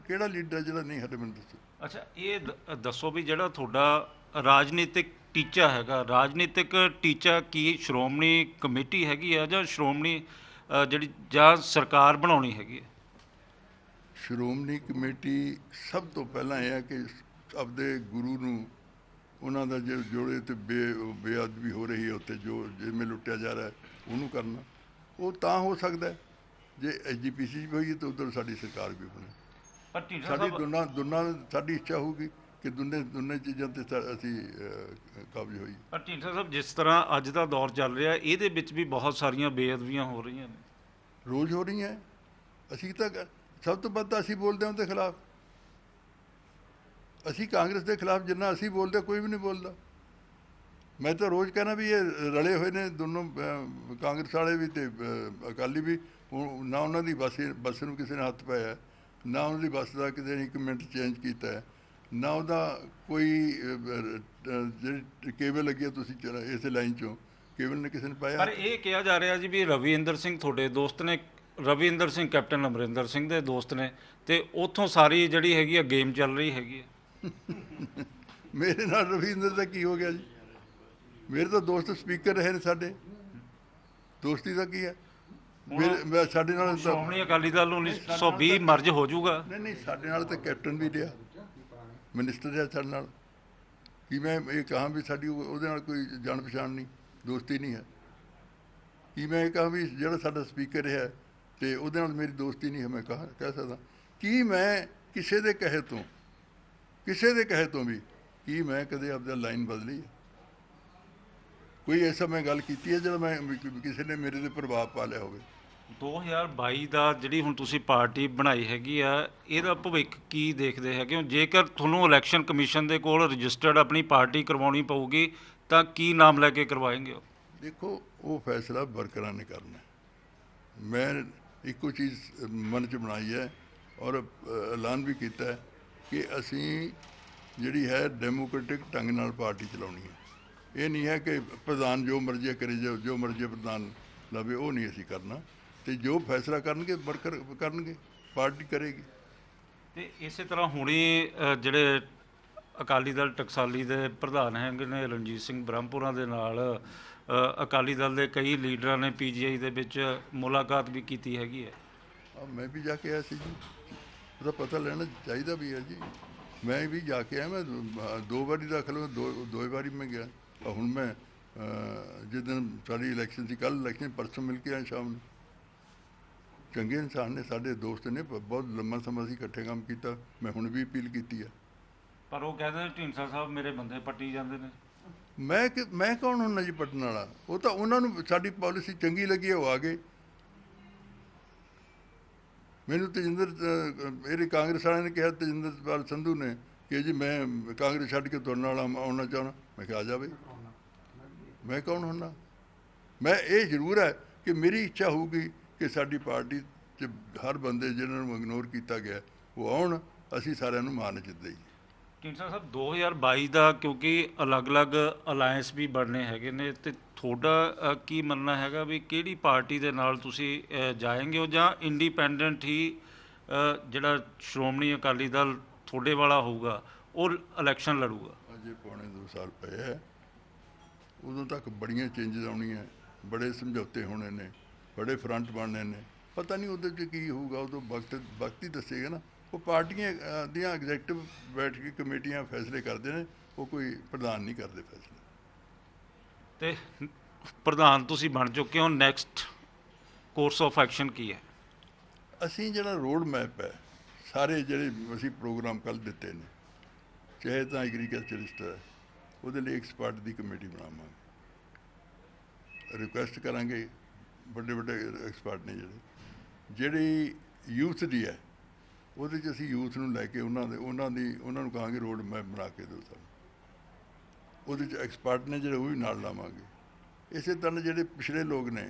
ਕਿਹੜਾ ਲੀਡਰ ਜਿਹੜਾ ਨਹੀਂ ਹਰੇ, ਮੈਨੂੰ ਦੱਸੋ। ਅੱਛਾ, ਇਹ ਦੱਸੋ ਵੀ ਜਿਹੜਾ ਤੁਹਾਡਾ ਰਾਜਨੀਤਿਕ ਟੀਚਾ ਹੈਗਾ, ਰਾਜਨੀਤਿਕ ਟੀਚਾ ਕੀ ਸ਼੍ਰੋਮਣੀ ਕਮੇਟੀ ਹੈਗੀ ਆ ਜਾਂ ਸ਼੍ਰੋਮਣੀ ਜਿਹੜੀ ਜਾਂ ਸਰਕਾਰ ਬਣਾਉਣੀ ਹੈਗੀ ਹੈ? ਸ਼੍ਰੋਮਣੀ ਕਮੇਟੀ ਸਭ ਤੋਂ ਪਹਿਲਾਂ ਇਹ ਹੈ ਕਿ ਆਪਦੇ ਗੁਰੂ ਨੂੰ, ਉਹਨਾਂ ਦਾ ਜੋੜੇ ਤੇ ਬੇਅਦਬੀ ਹੋ ਰਹੀ ਹੈ ਉੱਥੇ, ਜੋ ਜਿਵੇਂ ਲੁੱਟਿਆ ਜਾ ਰਿਹਾ ਉਹਨੂੰ ਕਰਨਾ। ਉਹ ਤਾਂ ਹੋ ਸਕਦਾ ਜੇ SGPC ਵੀ ਹੋਈ ਤਾਂ ਉੱਧਰ ਸਾਡੀ ਸਰਕਾਰ ਵੀ ਬਣੇ। ਪਰ ਢੀਂਡਸਾ ਸਾਡੀ ਸਾਹਿਬ, ਦੋਨਾਂ ਸਾਡੀ ਇੱਛਾ ਹੋਊਗੀ ਕਿ ਦੋਨੇ ਚੀਜ਼ਾਂ ਤੇ ਅਸੀਂ ਕਾਬਜ਼ ਹੋਈ। ਪਰ ਢੀਂਡਸਾ ਸਾਹਿਬ, ਜਿਸ ਤਰ੍ਹਾਂ ਅੱਜ ਦਾ ਦੌਰ ਚੱਲ ਰਿਹਾ, ਇਹਦੇ ਵਿੱਚ ਵੀ ਬਹੁਤ ਸਾਰੀਆਂ ਬੇਅਦਬੀਆਂ ਹੋ ਰਹੀਆਂ ਨੇ, ਰੋਜ਼ ਹੋ ਰਹੀਆਂ। ਅਸੀਂ ਤਾਂ ਸਭ ਤੋਂ ਵੱਧ ਅਸੀਂ ਬੋਲਦੇ ਹਾਂ ਉਹਦੇ ਖਿਲਾਫ। ਅਸੀਂ ਕਾਂਗਰਸ ਦੇ ਖਿਲਾਫ ਜਿੰਨਾ ਅਸੀਂ ਬੋਲਦੇ, ਕੋਈ ਵੀ ਨਹੀਂ ਬੋਲਦਾ। ਮੈਂ ਤਾਂ ਰੋਜ਼ ਕਹਿਣਾ ਵੀ ਇਹ ਰਲੇ ਹੋਏ ਨੇ ਦੋਨੋਂ, ਕਾਂਗਰਸ ਵਾਲੇ ਵੀ ਤੇ ਅਕਾਲੀ ਵੀ। ਨਾ ਉਹਨਾਂ ਦੀ ਬੱਸ ਨੂੰ ਕਿਸੇ ਨੇ ਹੱਥ ਪਾਇਆ, ਨਾ ਉਹਨਾਂ ਦੀ ਬੱਸ ਦਾ ਕਿਸੇ ਨੇ 1 ਮਿੰਟ ਚੇਂਜ ਕੀਤਾ ਹੈ, ਨਾ ਉਹਦਾ ਕੋਈ ਜਿਹੜੀ ਕੇਬਲ ਲੱਗੀ ਤੁਸੀਂ ਇਸੇ ਲਾਈਨ 'ਚੋਂ ਕੇਬਲ ਨੇ ਕਿਸੇ ਨੇ ਪਾਇਆ। ਪਰ ਇਹ ਕਿਹਾ ਜਾ ਰਿਹਾ ਜੀ ਵੀ ਰਵਿੰਦਰ ਸਿੰਘ ਤੁਹਾਡੇ ਦੋਸਤ ਨੇ, ਰਵਿੰਦਰ ਸਿੰਘ ਕੈਪਟਨ ਅਮਰਿੰਦਰ ਸਿੰਘ ਦੇ ਦੋਸਤ ਨੇ, ਤੇ ਉੱਥੋਂ ਸਾਰੀ ਜਿਹੜੀ ਹੈਗੀ ਆ ਗੇਮ ਚੱਲ ਰਹੀ ਹੈਗੀ ਹੈ। ਮੇਰੇ ਨਾਲ ਰਵਿੰਦਰ ਦਾ ਕੀ ਹੋ ਗਿਆ ਜੀ? ਮੇਰੇ ਤਾਂ ਦੋਸਤ ਸਪੀਕਰ ਰਹੇ ਨੇ ਸਾਡੇ। ਦੋਸਤੀ ਦਾ ਕੀ ਹੈ? ਮੈਂ ਸਾਡੇ ਨਾਲ ਸ਼੍ਰੋਮਣੀ ਅਕਾਲੀ ਦਲ ਨੂੰ 1920 ਮਰਜ ਹੋ ਜਾਊਗਾ। ਨਹੀਂ, ਸਾਡੇ ਨਾਲ ਤਾਂ ਕੈਪਟਨ ਵੀ ਰਿਹਾ, ਮਿਨਿਸਟਰ ਰਿਹਾ ਸਾਡੇ ਨਾਲ। ਕੀ ਮੈਂ ਇਹ ਕਹਾਂ ਵੀ ਸਾਡੀ ਉਹਦੇ ਨਾਲ ਕੋਈ ਜਾਣ ਪਛਾਣ ਨਹੀਂ, ਦੋਸਤੀ ਨਹੀਂ ਹੈ? ਕੀ ਮੈਂ ਇਹ ਕਹਾਂ ਵੀ ਜਿਹੜਾ ਸਾਡਾ ਸਪੀਕਰ ਰਿਹਾ ਤੇ ਉਹਦੇ ਨਾਲ ਮੇਰੀ ਦੋਸਤੀ ਨਹੀਂ ਹੈ? ਮੈਂ ਕਹਿ ਸਕਦਾ? ਕੀ ਮੈਂ ਕਿਸੇ ਦੇ ਕਹੇ ਤੋਂ ਵੀ ਕੀ ਮੈਂ ਕਦੇ ਆਪਦਾ ਲਾਈਨ ਬਦਲੀ ਹੈ? ਕੋਈ ਐਸਾ ਮੈਂ ਗੱਲ ਕੀਤੀ ਹੈ ਜਿਹੜਾ ਮੈਂ ਕਿਸੇ ਨੇ ਮੇਰੇ 'ਤੇ ਪ੍ਰਭਾਵ ਪਾ ਲਿਆ ਹੋਵੇ? 2022 ਦਾ ਜਿਹੜੀ ਹੁਣ ਤੁਸੀਂ ਪਾਰਟੀ ਬਣਾਈ ਹੈਗੀ ਆ, ਇਹਦਾ ਭਵਿੱਖ ਕੀ ਦੇਖਦੇ ਹੈਗੇ ਹੋ? ਜੇਕਰ ਤੁਹਾਨੂੰ ਇਲੈਕਸ਼ਨ ਕਮਿਸ਼ਨ ਦੇ ਕੋਲ ਰਜਿਸਟਰਡ ਆਪਣੀ ਪਾਰਟੀ ਕਰਵਾਉਣੀ ਪਊਗੀ ਤਾਂ ਕੀ ਨਾਮ ਲੈ ਕੇ ਕਰਵਾਏਂਗੇ ਹੋ? ਦੇਖੋ, ਉਹ ਫੈਸਲਾ ਵਰਕਰਾਂ ਨੇ ਕਰਨਾ। ਮੈਂ ਇੱਕੋ ਚੀਜ਼ ਮਨ 'ਚ ਬਣਾਈ ਹੈ ਔਰ ਐਲਾਨ ਵੀ ਕੀਤਾ ਹੈ ਕਿ ਅਸੀਂ ਜਿਹੜੀ ਹੈ ਡੈਮੋਕ੍ਰੈਟਿਕ ਢੰਗ ਨਾਲ ਪਾਰਟੀ ਚਲਾਉਣੀ ਹੈ। ਇਹ ਨਹੀਂ ਹੈ ਕਿ ਪ੍ਰਧਾਨ ਜੋ ਮਰਜ਼ੀ ਕਰੇ, ਜੋ ਮਰਜ਼ੀ ਪ੍ਰਧਾਨ ਲਵੇ, ਉਹ ਨਹੀਂ ਅਸੀਂ ਕਰਨਾ। ਤੇ ਜੋ ਫੈਸਲਾ ਕਰਨਗੇ ਵਰਕਰ ਕਰਨਗੇ, ਪਾਰਟੀ ਕਰੇਗੀ। ਤੇ ਇਸੇ ਤਰ੍ਹਾਂ ਹੁਣੇ ਜਿਹੜੇ ਅਕਾਲੀ ਦਲ ਟਕਸਾਲੀ ਦੇ ਪ੍ਰਧਾਨ ਹੈਗੇ ਨੇ ਰਣਜੀਤ ਸਿੰਘ ਬ੍ਰਹਮਪੁਰਾ ਦੇ ਨਾਲ ਅਕਾਲੀ ਦਲ ਦੇ ਕਈ ਲੀਡਰਾਂ ਨੇ PGI ਦੇ ਵਿੱਚ ਮੁਲਾਕਾਤ ਵੀ ਕੀਤੀ ਹੈਗੀ ਹੈ। ਮੈਂ ਵੀ ਜਾ ਕੇ ਆਇਆ ਸੀ ਜੀ, ਉਹਦਾ ਪਤਾ ਲੈਣਾ ਚਾਹੀਦਾ ਵੀ ਹੈ ਜੀ। ਮੈਂ ਵੀ ਜਾ ਕੇ ਆਇਆ। ਮੈਂ 2 ਵਾਰੀ ਦਾਖਲ ਹੋਇਆ, ਦੋ ਵਾਰੀ ਮੈਂ ਗਿਆ। ਹੁਣ ਮੈਂ ਜਿਸ ਦਿਨ ਸਾਡੀ ਇਲੈਕਸ਼ਨ ਸੀ, ਕੱਲ੍ਹ ਇਲੈਕਸ਼ਨ, ਪਰਸੋਂ ਮਿਲ ਕੇ ਆਇਆ ਸ਼ਾਮ ਨੂੰ। ਚੰਗੇ ਇਨਸਾਨ ਨੇ, ਸਾਡੇ ਦੋਸਤ ਨੇ, ਬਹੁਤ ਲੰਮਾ ਸਮਾਂ ਅਸੀਂ ਇਕੱਠੇ ਕੰਮ ਕੀਤਾ। ਮੈਂ ਹੁਣ ਵੀ ਅਪੀਲ ਕੀਤੀ ਹੈ। ਪਰ ਉਹ ਕਹਿੰਦੇ ਨੇ ਢੀਂਡਸਾ ਸਾਹਿਬ ਮੇਰੇ ਬੰਦੇ ਪੱਟੀ ਜਾਂਦੇ ਨੇ। ਮੈਂ ਕੌਣ ਹੁੰਦਾ ਜੀ ਪੱਟਣ ਵਾਲਾ? ਉਹ ਤਾਂ ਉਹਨਾਂ ਨੂੰ ਸਾਡੀ ਪਾਲਿਸੀ ਚੰਗੀ ਲੱਗੀ ਹੈ, ਉਹ ਆ ਗਏ। ਮੈਨੂੰ ਇਹਦੇ ਕਾਂਗਰਸ ਵਾਲਿਆਂ ਨੇ ਕਿਹਾ, ਤੇਜਿੰਦਰਪਾਲ ਸੰਧੂ ਨੇ, ਕਿ ਜੀ ਮੈਂ ਕਾਂਗਰਸ ਛੱਡ ਕੇ ਤੁਹਾਡੇ ਨਾਲ ਆਉਣਾ ਚਾਹੁੰਦਾ। ਮੈਂ ਕਿਹਾ ਆ ਜਾਵੇ। ਮੈਂ ਕੌਣ ਹੁੰਨਾ? ਮੈਂ ਇਹ ਜ਼ਰੂਰ ਹੈ ਕਿ ਮੇਰੀ ਇੱਛਾ ਹੋਊਗੀ ਕਿ ਸਾਡੀ ਪਾਰਟੀ 'ਚ ਹਰ ਬੰਦੇ ਜਿਹਨਾਂ ਨੂੰ ਇਗਨੋਰ ਕੀਤਾ ਗਿਆ ਉਹ ਆਉਣ, ਅਸੀਂ ਸਾਰਿਆਂ ਨੂੰ ਮਾਨ ਜਿੱਤ ਦੇਈਏ। ਢੀਂਡਸਾ ਸਾਹਿਬ 2022 ਦਾ ਕਿਉਂਕਿ ਅਲੱਗ-ਅਲੱਗ ਅਲਾਇੰਸ ਵੀ ਬਣਨੇ ਹੈਗੇ ਨੇ, ਤੇ ਤੁਹਾਡਾ ਕੀ ਮੰਨਣਾ ਹੈਗਾ ਵੀ ਕਿਹੜੀ ਪਾਰਟੀ ਦੇ ਨਾਲ ਤੁਸੀਂ ਜਾਏਂਗੇ ਹੋ, ਜਾਂ ਇੰਡੀਪੈਂਡੈਂਟ ਹੀ ਜਿਹੜਾ ਸ਼੍ਰੋਮਣੀ ਅਕਾਲੀ ਦਲ ਤੁਹਾਡੇ ਵਾਲਾ ਹੋਊਗਾ ਉਹ ਇਲੈਕਸ਼ਨ ਲੜੂਗਾ? ਅਜੇ ਪੌਣੇ 2 ਸਾਲ ਪਏ ਹੈ, ਉਦੋਂ ਤੱਕ ਬੜੀਆਂ ਚੇਂਜਸ ਆਉਣੀਆਂ, ਬੜੇ ਸਮਝੌਤੇ ਹੋਣੇ ਨੇ, ਬੜੇ ਫਰੰਟ ਬਣਨੇ ਨੇ। ਪਤਾ ਨਹੀਂ ਉਹਦੇ 'ਚ ਕੀ ਹੋਊਗਾ, ਉਦੋਂ ਵਕਤ ਹੀ ਦੱਸੇਗਾ ਨਾ। ਉਹ ਪਾਰਟੀਆਂ ਦੀਆਂ ਐਗਜ਼ੈਕਟਿਵ ਬੈਠ ਕੇ ਕਮੇਟੀਆਂ ਫੈਸਲੇ ਕਰਦੇ ਨੇ, ਉਹ ਕੋਈ ਪ੍ਰਧਾਨ ਨਹੀਂ ਕਰਦੇ ਫੈਸਲੇ। ਤੇ ਪ੍ਰਧਾਨ ਤੁਸੀਂ ਬਣ ਚੁੱਕੇ ਹੋ, ਨੈਕਸਟ ਕੋਰਸ ਆਫ ਐਕਸ਼ਨ ਕੀ ਹੈ? ਅਸੀਂ ਜਿਹੜਾ ਰੋਡ ਮੈਪ ਹੈ, ਸਾਰੇ ਜਿਹੜੇ ਅਸੀਂ ਪ੍ਰੋਗਰਾਮ ਕੱਲ੍ਹ ਦਿੱਤੇ ਨੇ, ਚਾਹੇ ਤਾਂ ਐਗਰੀਕਲਚਰਿਸਟ ਹੈ, ਉਹਦੇ ਲਈ ਐਕਸਪਰਟ ਦੀ ਕਮੇਟੀ ਬਣਾਵਾਂਗੇ। ਰਿਕੁਐਸਟ ਕਰਾਂਗੇ, ਵੱਡੇ ਵੱਡੇ ਐਕਸਪਰਟ ਨੇ ਜਿਹੜੀ ਯੂਥ ਦੀ ਹੈ, ਉਹਦੇ 'ਚ ਅਸੀਂ ਯੂਥ ਨੂੰ ਲੈ ਕੇ ਉਹਨਾਂ ਨੂੰ ਕਹਾਂਗੇ ਰੋਡ ਮੈਪ ਬਣਾ ਕੇ ਦਿਓ ਸਾਨੂੰ। ਉਹਦੇ 'ਚ ਐਕਸਪਰਟ ਨੇ ਜਿਹੜੇ ਉਹ ਵੀ ਨਾਲ ਲਾਵਾਂਗੇ। ਇਸੇ ਤਰ੍ਹਾਂ ਜਿਹੜੇ ਪਿਛੜੇ ਲੋਕ ਨੇ,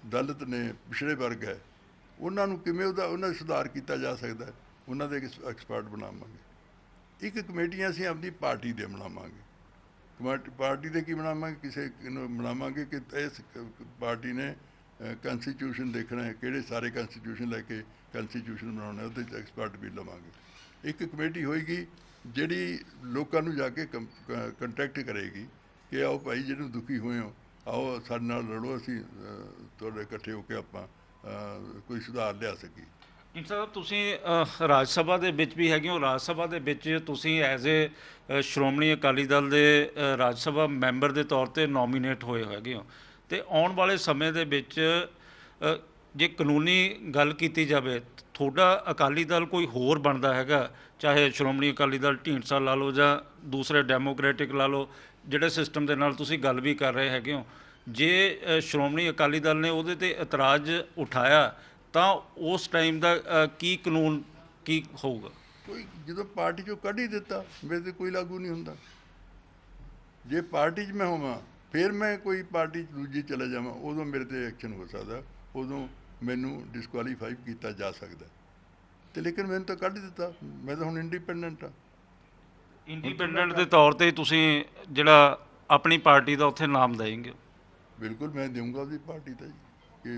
ਦਲਿਤ ਨੇ, ਪਿਛੜੇ ਵਰਗ ਹੈ, ਉਹਨਾਂ ਨੂੰ ਕਿਵੇਂ ਉਹਨਾਂ ਦਾ ਸੁਧਾਰ ਕੀਤਾ ਜਾ ਸਕਦਾ ਹੈ, ਉਹਨਾਂ ਦੇ ਐਕਸਪਰਟ ਬਣਾਵਾਂਗੇ। ਇੱਕ ਕਮੇਟੀਆਂ ਅਸੀਂ ਆਪਣੀ ਪਾਰਟੀ ਦੇ ਬਣਾਵਾਂਗੇ। ਪਾਰਟੀ ਦੇ ਕੀ ਬਣਾਵਾਂਗੇ? ਕਿਸੇ ਨੂੰ ਬਣਾਵਾਂਗੇ ਕਿ ਇਸ ਪਾਰਟੀ ਨੇ ਕੰਸਟੀਟਿਊਸ਼ਨ ਦੇਖਣਾ ਹੈ, ਕਿਹੜੇ ਸਾਰੇ ਕੰਸਟੀਟਿਊਸ਼ਨ ਲੈ ਕੇ ਕੰਸਟੀਟਿਊਸ਼ਨ ਬਣਾਉਣਾ, ਉਹਦੇ 'ਚ ਐਕਸਪਰਟ ਵੀ ਲਵਾਂਗੇ। ਇੱਕ ਕਮੇਟੀ ਹੋਏਗੀ ਜਿਹੜੀ ਲੋਕਾਂ ਨੂੰ ਜਾ ਕੇ ਕੰਟੈਕਟ ਕਰੇਗੀ ਕਿ ਆਓ ਭਾਈ, ਜਿਹਨੂੰ ਦੁਖੀ ਹੋਏ ਹੋ, ਆਓ ਸਾਡੇ ਨਾਲ ਲੜੋ, ਅਸੀਂ ਤੁਹਾਡੇ ਇਕੱਠੇ ਹੋ ਕੇ ਆਪਾਂ ਕੋਈ ਸੁਧਾਰ ਲਿਆ ਸਕੀਏ। ਢੀਂਡਸਾ ਸਾਹਿਬ ਤੁਸੀਂ ਰਾਜ ਸਭਾ ਦੇ ਵਿੱਚ ਵੀ ਹੈਗੇ ਹੋ, ਰਾਜ ਸਭਾ ਦੇ ਵਿੱਚ ਤੁਸੀਂ ਐਜ਼ ਏ ਸ਼੍ਰੋਮਣੀ ਅਕਾਲੀ ਦਲ ਦੇ ਰਾਜ ਸਭਾ ਮੈਂਬਰ ਦੇ ਤੌਰ 'ਤੇ ਨੋਮੀਨੇਟ ਹੋਏ ਹੈਗੇ ਹੋ, ਅਤੇ ਆਉਣ ਵਾਲੇ ਸਮੇਂ ਦੇ ਵਿੱਚ ਜੇ ਕਾਨੂੰਨੀ ਗੱਲ ਕੀਤੀ ਜਾਵੇ, ਤੁਹਾਡਾ ਅਕਾਲੀ ਦਲ ਕੋਈ ਹੋਰ ਬਣਦਾ ਹੈਗਾ, ਚਾਹੇ ਸ਼੍ਰੋਮਣੀ ਅਕਾਲੀ ਦਲ ਢੀਂਡਸਾ ਲਾ ਲਓ ਜਾਂ ਦੂਸਰੇ ਡੈਮੋਕ੍ਰੈਟਿਕ ਲਾ ਲਓ, ਜਿਹੜੇ ਸਿਸਟਮ ਦੇ ਨਾਲ ਤੁਸੀਂ ਗੱਲ ਵੀ ਕਰ ਰਹੇ ਹੈਗੇ ਹੋ, ਜੇ ਸ਼੍ਰੋਮਣੀ ਅਕਾਲੀ ਦਲ ਨੇ ਉਹਦੇ 'ਤੇ ਇਤਰਾਜ਼ ਉਠਾਇਆ ਤਾਂ ਉਸ ਟਾਈਮ ਦਾ ਕੀ ਕਾਨੂੰਨ ਕੀ ਹੋਊਗਾ? ਕੋਈ ਜਦੋਂ ਪਾਰਟੀ 'ਚੋਂ ਕੱਢ ਹੀ ਦਿੱਤਾ, ਮੇਰੇ 'ਤੇ ਕੋਈ ਲਾਗੂ ਨਹੀਂ ਹੁੰਦਾ। ਜੇ ਪਾਰਟੀ 'ਚ ਮੈਂ ਹੋਵਾਂ, ਫਿਰ ਮੈਂ ਕੋਈ ਪਾਰਟੀ 'ਚ ਦੂਜੀ ਚਲੇ ਜਾਵਾਂ, ਉਦੋਂ ਮੇਰੇ 'ਤੇ ਐਕਸ਼ਨ ਹੋ ਸਕਦਾ, ਉਦੋਂ ਮੈਨੂੰ ਡਿਸਕੁਆਲੀਫਾਈ ਕੀਤਾ ਜਾ ਸਕਦਾ। ਤੇ ਲੇਕਿਨ ਮੈਨੂੰ ਤਾਂ ਕੱਢ ਦਿੱਤਾ, ਮੈਂ ਤਾਂ ਹੁਣ ਇੰਡੀਪੈਂਡੈਂਟ ਹਾਂ। ਇੰਡੀਪੈਂਡੈਂਟ ਦੇ ਤੌਰ 'ਤੇ ਤੁਸੀਂ ਜਿਹੜਾ ਆਪਣੀ ਪਾਰਟੀ ਦਾ ਉੱਥੇ ਨਾਮ ਦੇਂਗੇ? ਬਿਲਕੁਲ ਮੈਂ ਦੇਵਾਂਗਾ ਉਹਦੀ ਪਾਰਟੀ ਦਾ ਜੀ, ਕਿ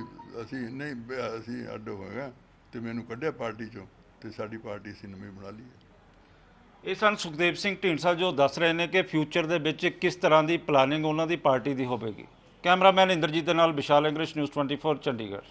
ਅਸੀਂ ਅੱਡ ਹੋਏਗਾ ਅਤੇ ਮੈਨੂੰ ਕੱਢਿਆ ਪਾਰਟੀ 'ਚੋਂ, ਅਤੇ ਸਾਡੀ ਪਾਰਟੀ ਅਸੀਂ ਨਵੀਂ ਬਣਾ ਲਈ ਹੈ। ਇਹ ਸਨ ਸੁਖਦੇਵ ਸਿੰਘ ਢੀਂਡਸਾ ਜੋ ਦੱਸ ਰਹੇ ਨੇ ਕਿ ਫਿਊਚਰ ਦੇ ਵਿੱਚ ਕਿਸ ਤਰ੍ਹਾਂ ਦੀ ਪਲਾਨਿੰਗ ਉਹਨਾਂ ਦੀ ਪਾਰਟੀ ਦੀ ਹੋਵੇਗੀ। ਕੈਮਰਾਮੈਨ ਇੰਦਰਜੀਤ ਦੇ ਨਾਲ ਵਿਸ਼ਾਲ ਇੰਗਲਿਸ਼, ਨਿਊਜ਼ 24 ਚੰਡੀਗੜ੍ਹ।